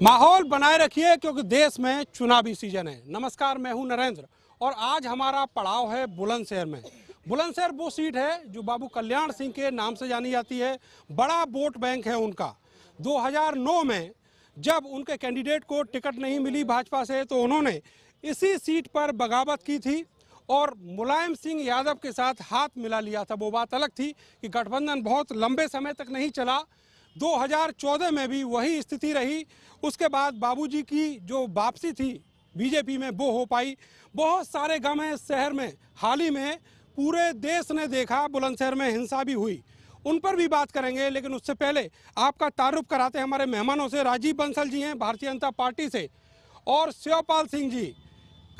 माहौल बनाए रखिए क्योंकि देश में चुनावी सीजन है। नमस्कार, मैं हूं नरेंद्र और आज हमारा पड़ाव है बुलंदशहर में। बुलंदशहर वो सीट है जो बाबू कल्याण सिंह के नाम से जानी जाती है। बड़ा वोट बैंक है उनका। 2009 में जब उनके कैंडिडेट को टिकट नहीं मिली भाजपा से तो उन्होंने इसी सीट पर बगावत की थी और मुलायम सिंह यादव के साथ हाथ मिला लिया था। वो बात अलग थी कि गठबंधन बहुत लंबे समय तक नहीं चला। 2014 में भी वही स्थिति रही। उसके बाद बाबूजी की जो वापसी थी बीजेपी में वो हो पाई। बहुत सारे गम हैं इस शहर में। हाल ही में पूरे देश ने देखा बुलंदशहर में हिंसा भी हुई, उन पर भी बात करेंगे। लेकिन उससे पहले आपका तारुफ कराते हैं हमारे मेहमानों से। राजीव बंसल जी हैं भारतीय जनता पार्टी से और शिवपाल सिंह जी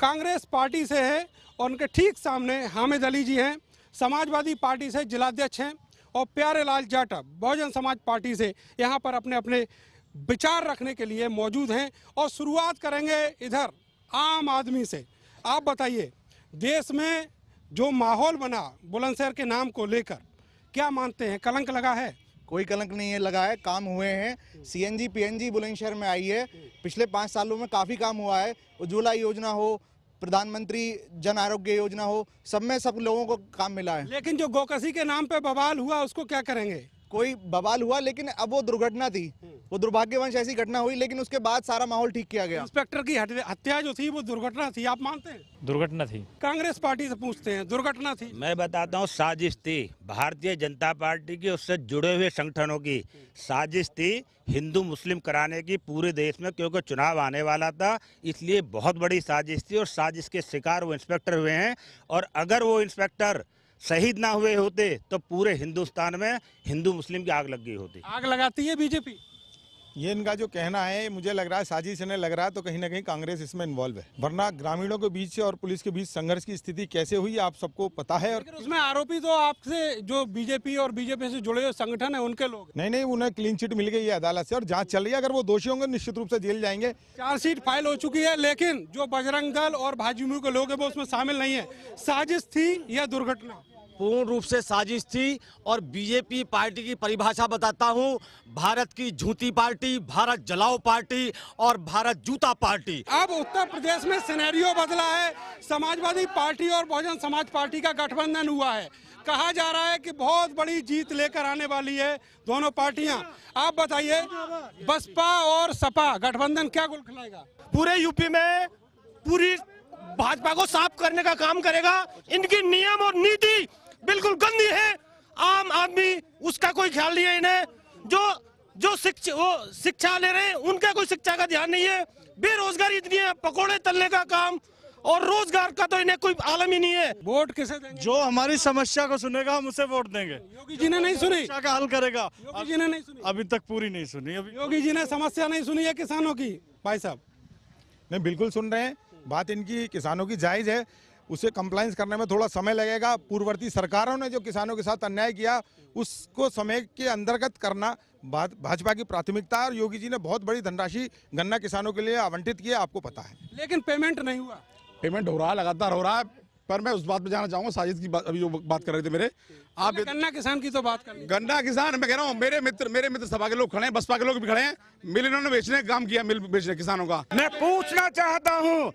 कांग्रेस पार्टी से हैं और उनके ठीक सामने हामिद अली जी हैं, समाजवादी पार्टी से जिलाध्यक्ष हैं, और प्यारे लाल जाटव बहुजन समाज पार्टी से यहाँ पर अपने अपने विचार रखने के लिए मौजूद हैं। और शुरुआत करेंगे इधर आम आदमी से। आप बताइए, देश में जो माहौल बना बुलंदशहर के नाम को लेकर, क्या मानते हैं, कलंक लगा है? कोई कलंक नहीं है लगा है, काम हुए हैं। सीएनजी पीएनजी बुलंदशहर में आई है। पिछले 5 सालों में काफ़ी काम हुआ है। उज्ज्वला योजना हो, प्रधानमंत्री जन आरोग्य योजना हो, सब में सब लोगों को काम मिला है। लेकिन जो गोकसी के नाम पे बवाल हुआ उसको क्या करेंगे? कोई बवाल हुआ लेकिन अब वो दुर्घटना थी, वो दुर्भाग्यवश ऐसी घटना हुई, लेकिन उसके बाद सारा माहौल ठीक किया गया। इंस्पेक्टर की हत्या जो थी वो दुर्घटना थी, आप मानते हैं? दुर्घटना थी। कांग्रेस पार्टी से पूछते हैं, दुर्घटना थी? मैं बताता हूँ, साजिश थी। भारतीय जनता पार्टी की उससे जुड़े हुए संगठनों की साजिश थी हिंदू मुस्लिम कराने की पूरे देश में, क्योंकि चुनाव आने वाला था, इसलिए बहुत बड़ी साजिश थी और साजिश के शिकार वो इंस्पेक्टर हुए हैं। और अगर वो इंस्पेक्टर शहीद ना हुए होते तो पूरे हिंदुस्तान में हिंदू मुस्लिम की आग लग गई होती। आग लगाती है बीजेपी? ये इनका जो कहना है, मुझे लग रहा है साजिश इन्हें लग रहा है, तो कहीं ना कहीं कांग्रेस इसमें इन्वॉल्व है। वरना ग्रामीणों के बीच और पुलिस के बीच संघर्ष की स्थिति कैसे हुई आप सबको पता है। और उसमें आरोपी तो आपसे जो बीजेपी और बीजेपी से जुड़े हुए संगठन है उनके लोग। नहीं, उन्हें क्लीन चिट मिल गई है अदालत से और जांच चल रही है। अगर वो दोषी होंगे निश्चित रूप से जेल जाएंगे। चार्जशीट फाइल हो चुकी है, लेकिन जो बजरंग दल और भाजपा के लोग हैं वो उसमें शामिल नहीं है। साजिश थी या दुर्घटना? पूर्ण रूप से साजिश थी। और बीजेपी पार्टी की परिभाषा बताता हूं, भारत की झूठी पार्टी, भारत जलाओ पार्टी और भारत जूता पार्टी। अब उत्तर प्रदेश में सिनेरियो बदला है। समाजवादी पार्टी और बहुजन समाज पार्टी का गठबंधन हुआ है। कहा जा रहा है कि बहुत बड़ी जीत लेकर आने वाली है दोनों पार्टियां। आप बताइए, बसपा और सपा गठबंधन क्या गुल खिलाएगा? पूरे यूपी में पूरी भाजपा को साफ करने का काम करेगा। इनकी नियम और नीति बिल्कुल गंदी है। आम आदमी उसका कोई ख्याल नहीं है। इन्हें जो शिक्षा ले रहे हैं उनका कोई शिक्षा का ध्यान नहीं है। बेरोजगारी इतनी है, पकोड़े तलने का काम और रोजगार का तो इन्हें कोई आलम ही नहीं है। वोट किसे देंगे? जो हमारी समस्या को सुनेगा हम उसे वोट देंगे। योगी जी ने नहीं सुनी? समस्या का हल करेगा। योगी जी ने नहीं सुनी? अभी तक पूरी नहीं सुनी। अभी योगी जी ने समस्या नहीं सुनी है किसानों की? भाई साहब नहीं, बिल्कुल सुन रहे हैं। बात इनकी किसानों की जायज है, उसे कंप्लाइंस करने में थोड़ा समय लगेगा। पूर्ववर्ती सरकारों ने जो किसानों के साथ अन्याय किया उसको समय के अंतर्गत करना भाजपा की प्राथमिकता है। और योगी जी ने बहुत बड़ी धनराशि गन्ना किसानों के लिए आवंटित की है, आपको पता है। लेकिन पेमेंट नहीं हुआ। पेमेंट हो रहा है, लगातार हो रहा है। पर मैं उस बात पे जाना चाहूंगा, साजिद की बात अभी जो बात कर रहे थे मेरे, आप गन्ना किसान की तो बात कर ली। गन्ना किसान, मैं कह रहा हूँ मेरे मित्र सभा के लोग खड़े हैं, बसपा के लोग भी खड़े हैं। मिल इन्होंने बेचने का काम किया, मिल बेचने किसानों का। मैं पूछना चाहता हूँ,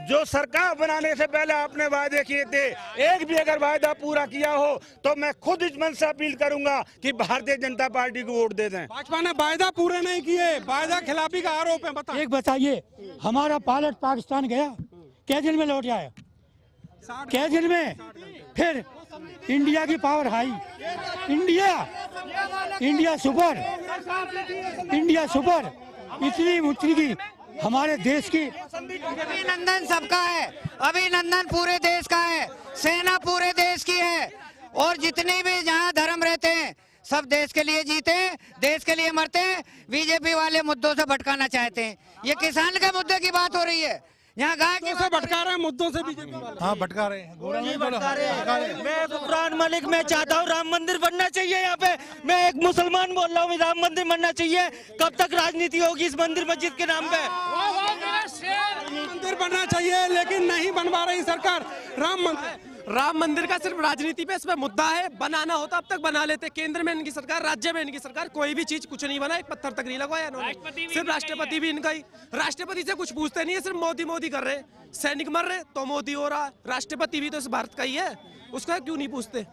जो सरकार बनाने से पहले आपने वायदे किए थे, एक भी अगर वायदा पूरा किया हो तो मैं खुद इस मन से अपील करूंगा कि भारतीय जनता पार्टी को वोट दे दें। भाजपा ने वायदा पूरे नहीं किए, वायदा खिलाफी का आरोप है। बता एक बताइए, हमारा पायलट पाकिस्तान गया, क्या दिन में लौट आया? क्या दिन में? फिर इंडिया की पावर हाई, इंडिया सुपर इतनी ऊंची की हमारे देश की। अभिनंदन सबका है, अभिनंदन पूरे देश का है, सेना पूरे देश की है। और जितने भी जहाँ धर्म रहते हैं सब देश के लिए जीते हैं, देश के लिए मरते हैं। बीजेपी वाले मुद्दों से भटकाना चाहते हैं। ये किसान के मुद्दे की बात हो रही है, यहाँ गाय से भटका रहे हैं मुद्दों से बीजेपी वाले। हाँ, भटका रहे हैं। मैं फुरकान मलिक, मैं चाहता हूँ राम मंदिर बनना चाहिए यहाँ पे। मैं एक मुसलमान बोल रहा हूँ, राम मंदिर बनना चाहिए। कब तक राजनीति होगी इस मंदिर मस्जिद के नाम पे? मंदिर बनना चाहिए, लेकिन नहीं बनवा रही सरकार। राम मंदिर का सिर्फ राजनीति पे इसमें मुद्दा है, बनाना होता अब तक बना लेते। केंद्र में इनकी सरकार, राज्य में इनकी सरकार, कोई भी चीज कुछ नहीं बना, एक पत्थर तक नहीं लगवाया इन्होंने। सिर्फ राष्ट्रपति भी इनका ही, राष्ट्रपति से कुछ पूछते नहीं है, सिर्फ मोदी मोदी कर रहे। सैनिक मर रहे तो मोदी हो रहा, राष्ट्रपति भी तो इस भारत का ही है, उसका क्यों नहीं पूछते?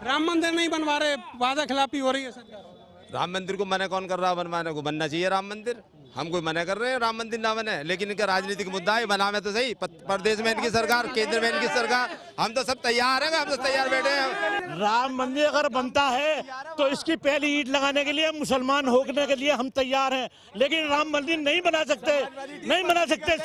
राम मंदिर नहीं बनवा रहे, वादा खिलाफी हो रही है सरकार। राम मंदिर को मना कौन कर रहा है? बनवाने को बनना चाहिए राम मंदिर। हम कोई मना कर रहे हैं राम मंदिर ना बने, लेकिन इनका राजनीतिक मुद्दा है, बनावे तो सही। प्रदेश में इनकी सरकार, केंद्र में इनकी सरकार, हम तो सब तैयार हैं, हम तो तैयार बैठे हैं। राम मंदिर अगर बनता है तो इसकी पहली ईंट लगाने के लिए, मुसलमान होने के लिए हम तैयार हैं, लेकिन राम मंदिर नहीं बना सकते, नहीं बना सकते।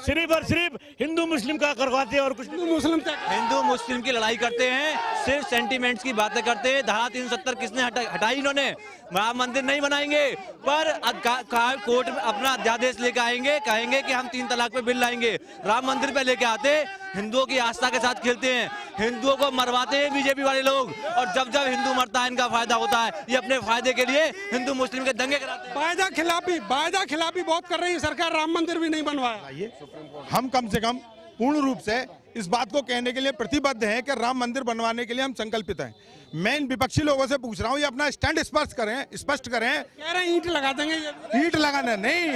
सिर्फ और सिर्फ हिंदू मुस्लिम का करवाते हैं और कुछ हिंदू मुस्लिम की लड़ाई करते हैं, सिर्फ सेंटीमेंट्स की बातें करते हैं। धारा 370 किसने हटाई? इन्होंने। राम मंदिर नहीं बनाएंगे, पर कोर्ट में अपना अध्यादेश लेकर आएंगे, कहेंगे कि हम 3 तलाक पे बिल लाएंगे। राम मंदिर पे लेके आते, हिंदुओं की आस्था के साथ खेलते हैं, हिंदुओं को मरवाते हैं बीजेपी वाले लोग, और जब जब हिंदू मरता है इनका फायदा होता है। ये अपने फायदे के लिए हिंदू मुस्लिम के दंगे कराते हैं। वायदा खिलाफी बहुत कर रही है सरकार, राम मंदिर भी नहीं बनवाया। हम कम से कम पूर्ण रूप से इस बात को कहने के लिए प्रतिबद्ध हैं कि राम मंदिर बनवाने के लिए हम संकल्पित हैं। मैं इन विपक्षी लोगों से पूछ रहा हूं, ये अपना स्टैंड स्पष्ट करें। कह रहे हैं ईंट लगा देंगे, ईंट लगाना नहीं,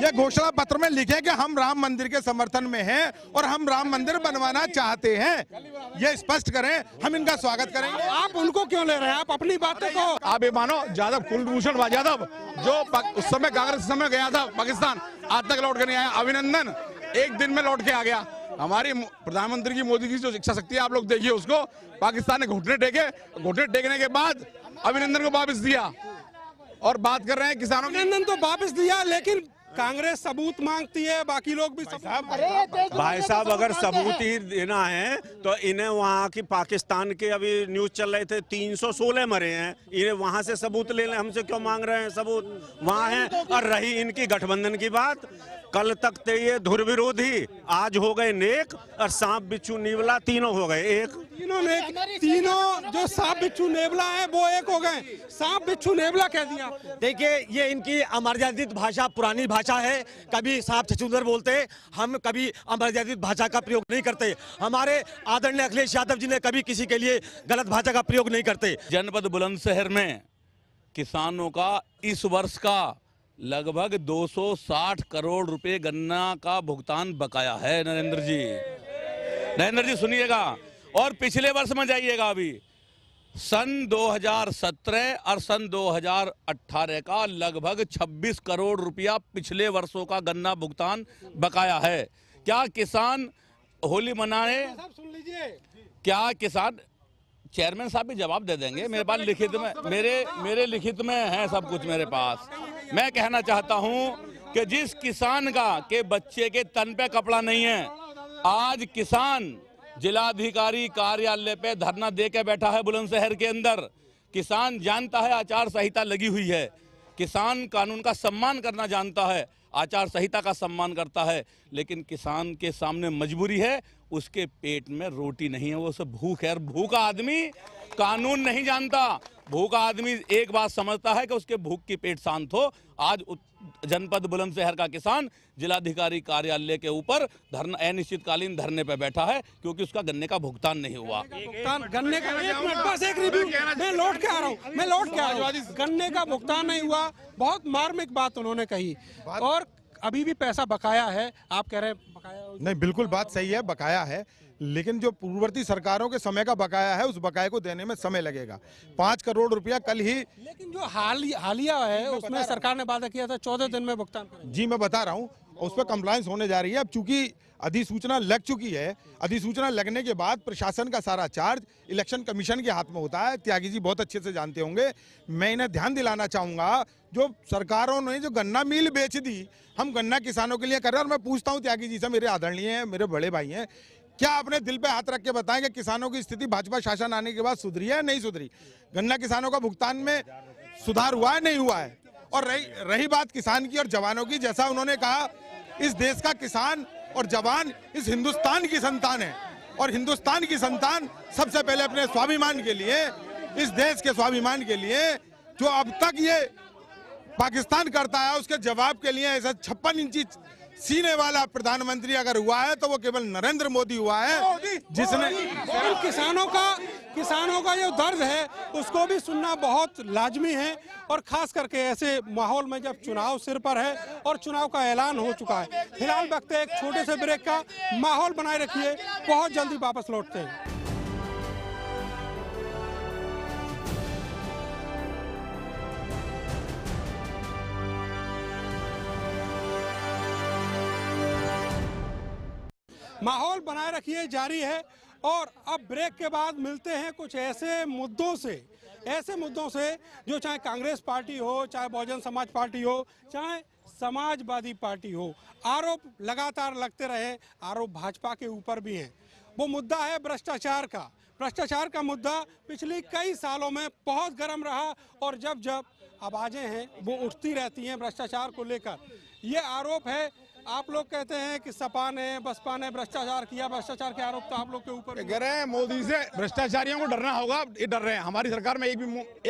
ये घोषणा पत्र में लिखे कि हम राम मंदिर के समर्थन में हैं और हम राम मंदिर बनवाना चाहते हैं, ये स्पष्ट करें, हम इनका स्वागत करेंगे। आप उनको क्यों ले रहे हैं? आप अपनी बातों को। आप ये मानो यादव, कुलभूषण यादव जो उस समय कांग्रेस समय गया था पाकिस्तान, आज तक लौट कर नहीं आया। अभिनंदन एक दिन में लौट के आ गया। हमारी प्रधानमंत्री की, मोदी की जो इच्छा शक्ति है, आप लोग देखिए उसको। पाकिस्तान ने घुटने टेकने के बाद अभिनंदन को वापस दिया, और बात कर रहे हैं किसानों की। अभिनंदन तो वापस दिया, लेकिन कांग्रेस सबूत मांगती है, बाकी लोग भी भाई साहब अगर सबूत ही देना है तो इन्हें वहाँ की पाकिस्तान के अभी न्यूज चल रहे थे 316 मरे हैं, इन्हें वहाँ से सबूत ले लें, हमसे क्यों मांग रहे हैं सबूत? वहाँ हैं। और रही इनकी गठबंधन की बात, कल तक थे ये धुर विरोधी, आज हो गए नेक, और सांप बिच्छू नेवला तीनों हो गए एक। तीनों जो सांप बिच्छू नेवला है वो एक हो गए। सांप बिच्छू नेवला कह दिया। देखिए, ये इनकी अमर्यादित भाषा, पुरानी भाषा है। कभी सांप छछूंदर बोलते, हम कभी अमर्यादित भाषा का प्रयोग नहीं करते। हमारे आदरणीय अखिलेश यादव जी ने कभी किसी के लिए गलत भाषा का प्रयोग नहीं करते। जनपद बुलंदशहर में किसानों का इस वर्ष का लगभग 260 करोड़ रुपए गन्ना का भुगतान बकाया है। नरेंद्र जी सुनिएगा, और पिछले वर्ष में जाइएगा, अभी सन 2017 और सन 2018 का लगभग 26 करोड़ रुपया पिछले वर्षों का गन्ना भुगतान बकाया है। क्या किसान होली मनाए? क्या किसान? चेयरमैन साहब भी जवाब दे देंगे, मेरे पास लिखित में, मेरे लिखित में है सब कुछ मेरे पास। मैं कहना चाहता हूं कि जिस किसान का के बच्चे के तन पे कपड़ा नहीं है, आज किसान जिलाधिकारी कार्यालय पे धरना दे के बैठा है बुलंदशहर के अंदर। किसान जानता है आचार संहिता लगी हुई है, किसान कानून का सम्मान करना जानता है, आचार संहिता का सम्मान करता है, लेकिन किसान के सामने मजबूरी है, उसके पेट में रोटी नहीं है, वो उसे भूख है। और भूखा आदमी कानून नहीं जानता, भूखा आदमी एक बात समझता है कि उसके भूख की पेट शांत हो। आज जनपद बुलंदशहर का किसान जिलाधिकारी कार्यालय के ऊपर धरना, अनिश्चितकालीन धरने पर बैठा है, क्योंकि उसका गन्ने का भुगतान नहीं हुआ। गन्ने का बस एक रिव्यू, मैं लौट के आ रहा हूँ। गन्ने का भुगतान नहीं हुआ, बहुत मार्मिक बात उन्होंने कही, और अभी भी पैसा बकाया है। आप कह रहे हैं बकाया नहीं, बिल्कुल बात सही है, बकाया है, लेकिन जो पूर्ववर्ती सरकारों के समय का बकाया है, उस बकाये को देने में समय लगेगा। 5 करोड़ रुपया कल ही, लेकिन जो हालिया है उसमें सरकार ने वादा किया था 14 दिन में भुगतान करेंगे। जी मैं बता रहा हूँ, उस पर कंप्लायंस होने जा रही है। अब चूंकि अधिसूचना लग चुकी है, अधिसूचना लगने के बाद प्रशासन का सारा चार्ज इलेक्शन कमीशन के हाथ में होता है। त्यागी जी बहुत अच्छे से जानते होंगे। मैं इन्हें ध्यान दिलाना चाहूँगा, जो सरकारों ने जो गन्ना मिल बेच दी, हम गन्ना किसानों के लिए कर रहे हैं। और मैं पूछता हूँ त्यागी जी से, मेरे आदरणीय हैं, मेरे बड़े भाई हैं, क्या अपने दिल पे हाथ रख के बताएं कि किसानों की स्थिति भाजपा शासन आने के बाद सुधरी है नहीं सुधरी? गन्ना किसानों का भुगतान में सुधार हुआ है नहीं हुआ है? और रही बात किसान की और जवानों की, जैसा उन्होंने कहा, इस देश का किसान और जवान इस हिंदुस्तान की संतान है, और हिंदुस्तान की संतान सबसे पहले अपने स्वाभिमान के लिए, इस देश के स्वाभिमान के लिए, जो अब तक ये पाकिस्तान करता है, उसके जवाब के लिए ऐसा 56 इंची सीने वाला प्रधानमंत्री अगर हुआ है तो वो केवल नरेंद्र मोदी हुआ है, जिसने किसानों का जो दर्द है उसको भी सुनना बहुत लाजमी है, और खास करके ऐसे माहौल में जब चुनाव सिर पर है और चुनाव का ऐलान हो चुका है। फिलहाल वक्त है एक छोटे से ब्रेक का, माहौल बनाए रखिए, बहुत जल्दी वापस लौटते हैं। माहौल बनाए रखिए जारी है, और अब ब्रेक के बाद मिलते हैं कुछ ऐसे मुद्दों से जो चाहे कांग्रेस पार्टी हो, चाहे बहुजन समाज पार्टी हो, चाहे समाजवादी पार्टी हो, आरोप लगातार लगते रहे, आरोप भाजपा के ऊपर भी हैं। वो मुद्दा है भ्रष्टाचार का। भ्रष्टाचार का मुद्दा पिछले कई सालों में बहुत गर्म रहा, और जब जब आवाजें हैं वो उठती रहती हैं भ्रष्टाचार को लेकर। ये आरोप है, आप लोग कहते हैं कि सपा ने, बसपा ने भ्रष्टाचार किया, भ्रष्टाचार के आरोप तो आप लोग के ऊपर कह रहे हैं मोदी से भ्रष्टाचारियों को डरना होगा। ये डर रहे हैं। हमारी सरकार में एक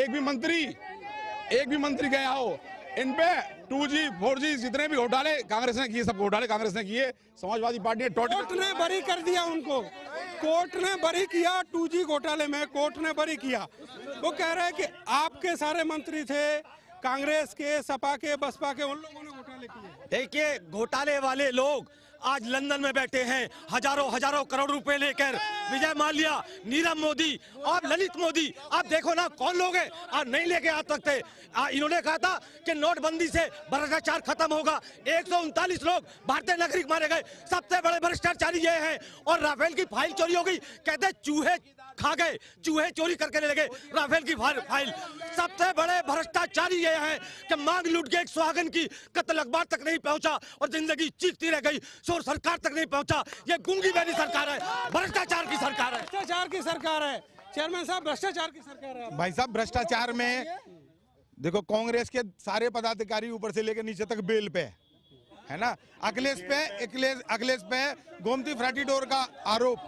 भी मंत्री गया हो इन पे 2G 4G जितने भी घोटाले कांग्रेस ने किए, सब घोटाले कांग्रेस ने किए। समाजवादी पार्टी ने कोर्ट ने बरी कर दिया उनको, कोर्ट ने बरी किया 2G घोटाले में, कोर्ट ने बरी किया। वो कह रहे हैं कि आपके सारे मंत्री थे, कांग्रेस के, सपा के, बसपा के, उन लोगों ने घोटाले किए। देखिए, घोटाले वाले लोग आज लंदन में बैठे हैं, हजारों करोड़ रुपए लेकर। विजय माल्या, नीरव मोदी और ललित मोदी, आप देखो ना कौन लोग हैं, आप नहीं लेके आ सकते। इन्होंने कहा था कि नोटबंदी से भ्रष्टाचार खत्म होगा। 139 लोग भारतीय नागरिक मारे गए, सबसे बड़े भ्रष्टाचारी ये हैं। और राफेल की फाइल चोरी हो गई, कहते चूहे खा गए, चूहे चोरी करके ले लगे राफेल की फाइल। सबसे बड़े भ्रष्टाचारी ये हैं कि मांग लूट के एक सुहागन की कत्ल अखबार तक नहीं पहुंचा और जिंदगी चीखती रह गई, शोर सरकार तक नहीं पहुंचा। ये गूंगी बैठी सरकार है, भ्रष्टाचार की सरकार है, भ्रष्टाचार की सरकार है। चेयरमैन साहब, भ्रष्टाचार की सरकार है। भाई साहब, भ्रष्टाचार में देखो कांग्रेस के सारे पदाधिकारी ऊपर से लेकर नीचे तक बेल पे है ना। अखिलेश पे गोमती फ्रैटिडोर का आरोप,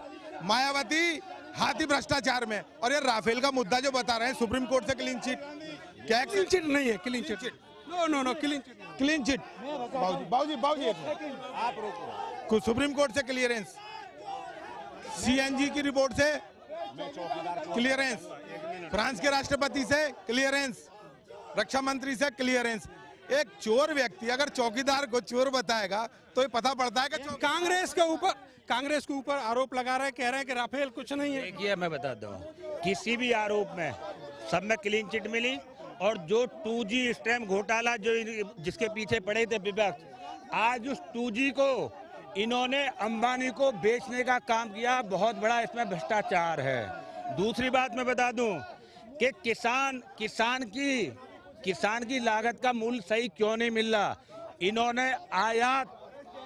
मायावती हाथी भ्रष्टाचार में, और ये राफेल का मुद्दा जो बता रहे हैं सुप्रीम कोर्ट से क्लीन चिट, क्या क्लीन चिट नहीं है, clean chit no clean chit बाबूजी आप रोको। सुप्रीम कोर्ट से क्लियरेंस, CNG की रिपोर्ट से क्लियरेंस, फ्रांस के राष्ट्रपति से क्लियरेंस, रक्षा मंत्री से क्लियरेंस। एक चोर व्यक्ति अगर चौकीदार को चोर बताएगा तो ये पता पड़ता है कि कांग्रेस के ऊपर आरोप लगा रहे हैं, कह रहे हैं कि राफेल कुछ नहीं है। देखिए, मैं बताता हूँ, किसी भी आरोप में सब में क्लीन चिट मिली, और जो 2G स्टैम्प घोटाला जो जिसके पीछे पड़े थे विपक्ष, आज उस 2G को इन्होंने अंबानी को बेचने का काम किया। बहुत बड़ा इसमें भ्रष्टाचार है। दूसरी बात मैं बता दूं कि किसान की लागत का मूल्य सही क्यों नहीं मिल रहा। इन्होंने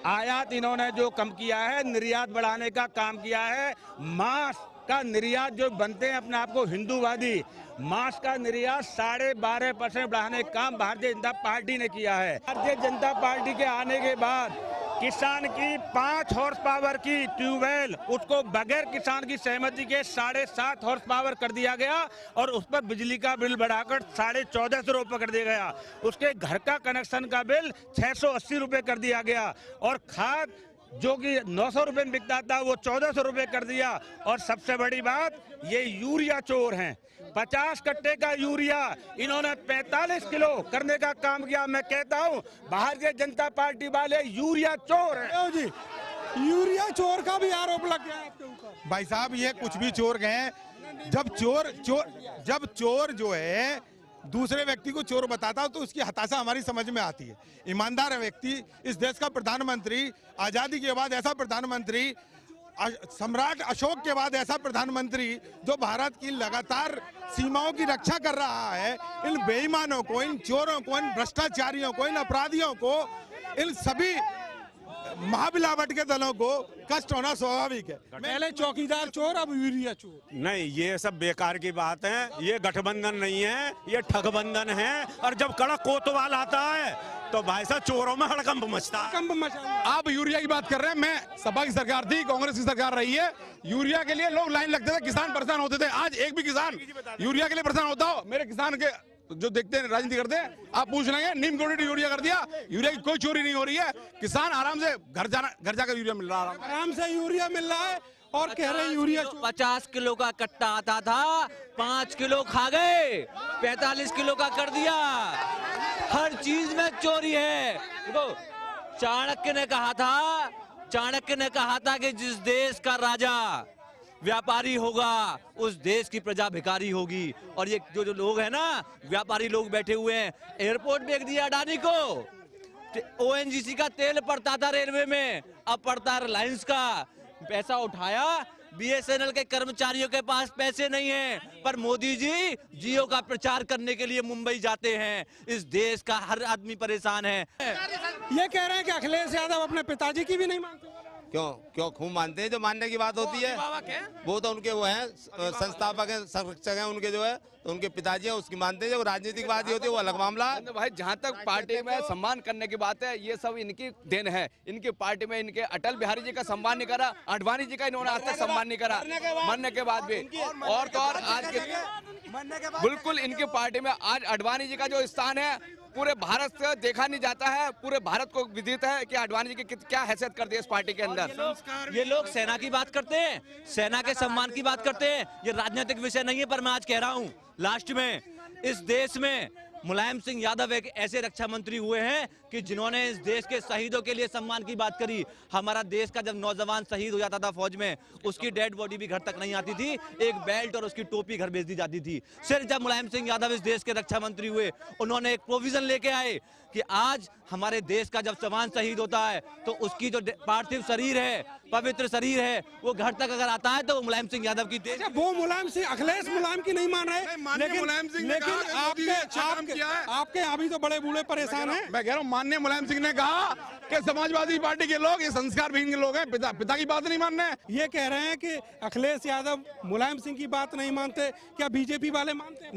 आयात इन्होंने जो कम किया है, निर्यात बढ़ाने का काम किया है। मांस का निर्यात जो बनते हैं अपने आप को हिंदूवादी, मांस का निर्यात 12.5% बढ़ाने का काम भारतीय जनता पार्टी ने किया है। भारतीय जनता पार्टी के आने के बाद किसान की 5 हॉर्स पावर की ट्यूबवेल, उसको बगैर किसान की सहमति के 7.5 हॉर्स पावर कर दिया गया, और उस पर बिजली का बिल बढ़ाकर 1450 रुपये कर दिया गया। उसके घर का कनेक्शन का बिल 680 रुपये कर दिया गया, और खाद जो कि 900 रुपये में बिकता था वो 1400 रुपये कर दिया। और सबसे बड़ी बात, ये यूरिया चोर हैं। 50 कट्टे का यूरिया इन्होंने 45 किलो करने का काम किया। मैं कहता हूँ भारतीय जनता पार्टी वाले यूरिया चोर हैं। जी, यूरिया चोर का भी आरोप लग गया आपके ऊपर। भाई साहब, ये कुछ भी चोर गए। जब चोर जो है दूसरे व्यक्ति को चोर बताता है तो उसकी हताशा हमारी समझ में आती है। ईमानदार व्यक्ति, इस देश का प्रधानमंत्री, आजादी के बाद ऐसा प्रधानमंत्री, सम्राट अशोक के बाद ऐसा प्रधानमंत्री जो भारत की लगातार सीमाओं की रक्षा कर रहा है, इन बेईमानों को, इन चोरों को, इन भ्रष्टाचारियों को, इन अपराधियों को, इन सभी महाबिलावट के दलों को कष्ट होना स्वाभाविक है। पहले चौकीदार चोर, अब यूरिया चोर। नहीं, ये सब बेकार की बात है। ये गठबंधन नहीं है, ये ठगबंधन है। और जब कड़क कोतवाल आता है तो भाई साहब चोरों में हड़कंप मचता है। आप यूरिया की बात कर रहे हैं, मैं सपा की सरकार थी, कांग्रेस की सरकार रही है। यूरिया के लिए लोग लाइन लगते थे, किसान परेशान होते थे। आज एक भी किसान यूरिया के लिए परेशान होता हो, मेरे किसान के जो देखते हैं राजनीति करते हैं, आप पूछ लेंगे नीम क्लोराइड यूरिया कर दिया, यूरिया की कोई चोरी नहीं हो रही है, किसान आराम से घर जाकर यूरिया मिल रहा है, आराम से यूरिया मिल रहा है। और कह रहे हैं यूरिया 50 किलो का कट्टा आता था, 5 किलो खा गए, 45 किलो का कर दिया। हर चीज में चोरी है। देखो चाणक्य ने कहा था कि जिस देश का राजा व्यापारी होगा उस देश की प्रजा भिखारी होगी। और ये जो लोग हैं ना, व्यापारी लोग बैठे हुए हैं, एयरपोर्ट बेच दिया अडानी को, ओएनजीसी का तेल पड़ता था रेलवे में, अब पड़ता है रिलायंस का। पैसा उठाया, बीएसएनएल के कर्मचारियों के पास पैसे नहीं हैं, पर मोदी जी जियो का प्रचार करने के लिए मुंबई जाते हैं। इस देश का हर आदमी परेशान है। ये कह रहे हैं कि अखिलेश यादव अपने पिताजी की भी नहीं मानते। क्यों खूब मानते हैं, जो मानने की बात होती है वो तो उनके वो हैं, संस्थापक हैं, संरक्षक हैं उनके, जो है तो उनके पिताजी हैं, उसकी मानते हैं। जो राजनीतिक बात होती है वो अलग मामला है भाई। जहाँ तक पार्टी में सम्मान करने की बात है, ये सब इनकी देन है। इनकी पार्टी में इनके अटल बिहारी जी का सम्मान नहीं करा, आडवाणी जी का इन्होंने आज तक सम्मान नहीं करा, मरने के बाद भी। और तो और आज के बिल्कुल इनकी पार्टी में आज आडवाणी जी का जो स्थान है पूरे भारत से देखा नहीं जाता है, पूरे भारत को विदित है कि आडवाणी जी की क्या हैसियत करती है इस पार्टी के अंदर। ये लोग सेना की बात करते हैं, सेना के सम्मान की बात करते हैं। ये राजनीतिक विषय नहीं है, पर मैं आज कह रहा हूँ लास्ट में, इस देश में मुलायम सिंह यादव एक ऐसे रक्षा मंत्री हुए हैं कि जिन्होंने इस देश के शहीदों के लिए सम्मान की बात करी। हमारा देश का जब नौजवान शहीद हो जाता था फौज में, उसकी डेड बॉडी भी घर तक नहीं आती थी, एक बेल्ट और उसकी टोपी घर भेज दी जाती थी। सिर्फ जब मुलायम सिंह यादव इस देश के रक्षा मंत्री हुए, उन्होंने एक प्रोविजन लेके आए कि आज हमारे देश का जब जवान शहीद होता है तो उसकी जो पार्थिव शरीर है, पवित्र शरीर है, वो घर तक अगर आता है तो वो मुलायम सिंह यादव की देश। वो मुलायम सिंह, अखिलेश मुलायम की नहीं मान रहे, लेकिन मुलायम सिंह ने कहा आपके यहाँ भी तो बड़े बूढ़े परेशान हैं। मैं कह रहा हूँ माननीय मुलायम सिंह ने कहा कि समाजवादी पार्टी के लोग ये संस्कार विहीन के लोग हैं, पिता की बात नहीं मान रहे। ये कह रहे हैं कि अखिलेश यादव मुलायम सिंह की बात नहीं मानते, क्या बीजेपी वाले मानते?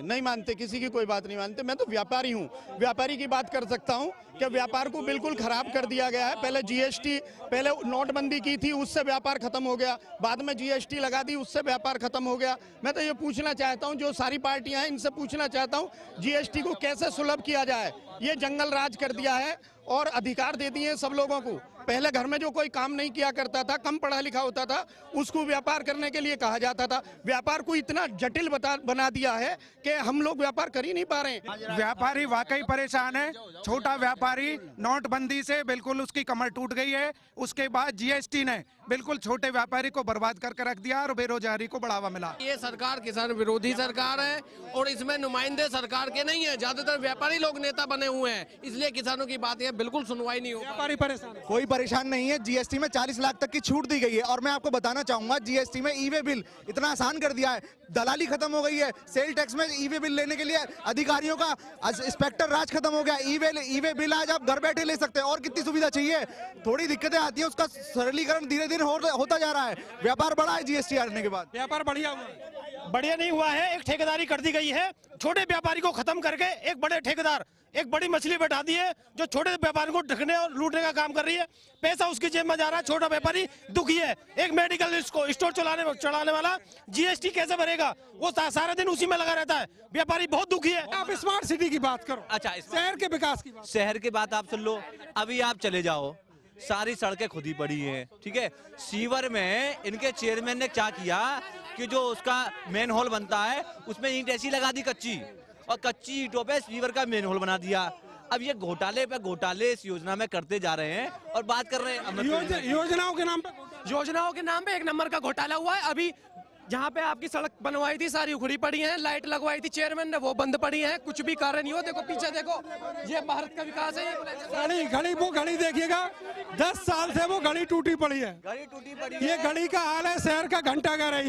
नहीं मानते, किसी की कोई बात नहीं मानते। मैं तो व्यापारी हूँ, व्यापारी की बात कर सकता हूँ कि व्यापार को बिल्कुल खराब कर दिया गया है। पहले जीएसटी, पहले नोटबंदी की थी, उससे व्यापार खत्म हो गया, बाद में जीएसटी लगा दी, उससे व्यापार खत्म हो गया। मैं तो ये पूछना चाहता हूँ, जो सारी पार्टियां हैं इनसे पूछना चाहता हूँ, जीएसटी को कैसे सुलभ किया जाए। ये जंगल राज कर दिया है और अधिकार दे दिए सब लोगों को। पहले घर में जो कोई काम नहीं किया करता था, कम पढ़ा लिखा होता था, उसको व्यापार करने के लिए कहा जाता था। व्यापार को इतना जटिल बना दिया है कि हम लोग व्यापार कर ही नहीं पा रहे हैं। व्यापारी वाकई परेशान है। छोटा व्यापारी नोटबंदी से बिल्कुल उसकी कमर टूट गई है। उसके बाद जीएसटी ने बिल्कुल छोटे व्यापारी को बर्बाद करके रख दिया और बेरोजगारी को बढ़ावा मिला। ये सरकार किसान विरोधी सरकार है और इसमें नुमाइंदे सरकार के नहीं है, ज्यादातर व्यापारी लोग नेता बने हुए हैं, इसलिए किसानों की बात बिल्कुल सुनवाई नहीं हो। व्यापारी परेशान, कोई परेशान नहीं है। जीएसटी में 40 लाख तक की छूट दी गई है। और मैं आपको बताना चाहूंगा, जीएसटी में ई वे बिल इतना आसान कर दिया है, दलाली खत्म हो गई है। सेल टैक्स में ई वे बिल लेने के लिए अधिकारियों का इंस्पेक्टर राज खत्म हो गया। ई वे बिल आज आप घर बैठे ले सकते हैं। और कितनी सुविधा चाहिए? थोड़ी दिक्कतें आती हैं, उसका सरलीकरण धीरे धीरे होता जा रहा है। व्यापार बढ़ा है जीएसटी आने के बाद। व्यापार बढ़िया हुआ है? बढ़िया नहीं हुआ है। एक ठेकेदारी कर दी गई है, छोटे व्यापारी को खत्म करके एक बड़े ठेकेदार, एक बड़ी मछली बैठा दी है जो छोटे व्यापारी को ढकने और लूटने का काम कर रही है। पैसा उसकी जेब में जा रहा है, छोटा व्यापारी दुखी है। एक मेडिकल स्टोर चलाने वाला जीएसटी कैसे भरेगा? वो सारा दिन उसी में लगा रहता है, व्यापारी बहुत दुखी है। आप स्मार्ट सिटी की बात करो। अच्छा, शहर के विकास की बात। शहर की बात आप सुन लो। अभी आप चले जाओ, सारी सड़कें खुदी पड़ी हैं, ठीक है। सीवर में इनके चेयरमैन ने क्या किया कि जो उसका मेन हॉल बनता है उसमें ईंट ऐसी लगा दी कच्ची, और कच्ची ईंटों पे सीवर का मेन होल बना दिया। अब ये घोटाले पे घोटाले इस योजना में करते जा रहे हैं और बात कर रहे हैं योजनाओं के नाम पे एक नंबर का घोटाला हुआ है। अभी जहाँ पे आपकी सड़क बनवाई थी सारी उखड़ी पड़ी है, लाइट लगवाई थी चेयरमैन ने, वो बंद पड़ी है, कुछ भी कार्य नहीं हो। देखो पीछे देखो, ये भारत का विकास है। घड़ी देखिएगा, 10 साल से वो घड़ी टूटी पड़ी है। ये घड़ी का हाल है, शहर का घंटा घर है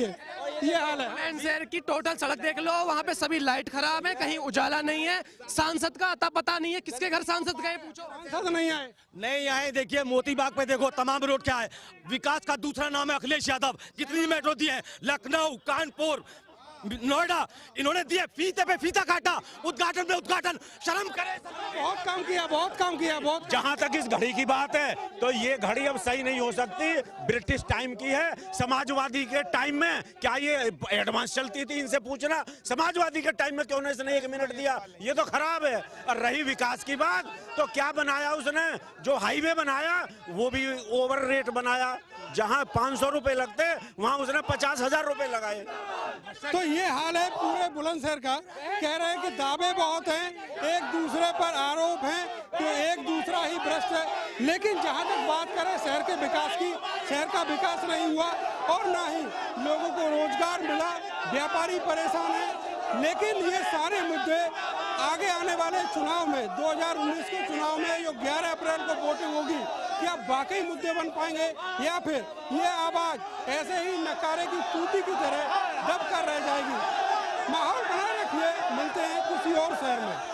ये हाल है। शहर की टोटल सड़क देख लो, वहाँ पे सभी लाइट खराब है, कहीं उजाला नहीं है। सांसद का अता पता नहीं है, किसके घर सांसद गए पूछो, सांसद नहीं आए। देखिए मोती बाग पे देखो, तमाम रोड क्या है। विकास का दूसरा नाम है अखिलेश यादव। कितनी मेट्रो दी है, लखनऊ, कानपुर, नोएडा इन्होंने दिए, फीते पे फीता काटा, उद्घाटन पे उद्घाटन, शर्म करे। बहुत काम किया, बहुत काम किया, बहुत। जहां तक इस घड़ी की बात है तो ये घड़ी अब सही नहीं हो सकती, ब्रिटिश टाइम की है। समाजवादी के टाइम में क्या ये एडवांस चलती थी, इनसे पूछना। समाजवादी के टाइम में क्यों नहीं इसने 1 मिनट दिया, ये तो खराब है। और रही विकास की बात, तो क्या बनाया उसने, जो हाईवे बनाया वो भी ओवर रेट बनाया। जहां 500 रुपए लगते वहां उसने 50,000 रुपए लगाए। तो ये हाल है पूरे बुलंदशहर का। कह रहे हैं कि दावे बहुत हैं, एक दूसरे पर आरोप हैं कि एक दूसरा ही भ्रष्ट है, लेकिन जहां तक बात करें शहर के विकास की, शहर का विकास नहीं हुआ और ना ही लोगों को रोजगार मिला, व्यापारी परेशान है। लेकिन ये सारे मुद्दे आगे आने वाले चुनाव में, 2019 के चुनाव में जो 11 अप्रैल को वोटिंग होगी, क्या वाकई मुद्दे बन पाएंगे या फिर ये आवाज ऐसे ही नकारे की तूती की तरह दब कर रह जाएगी। माहौल बनाए रखिए, मिलते हैं किसी और शहर में।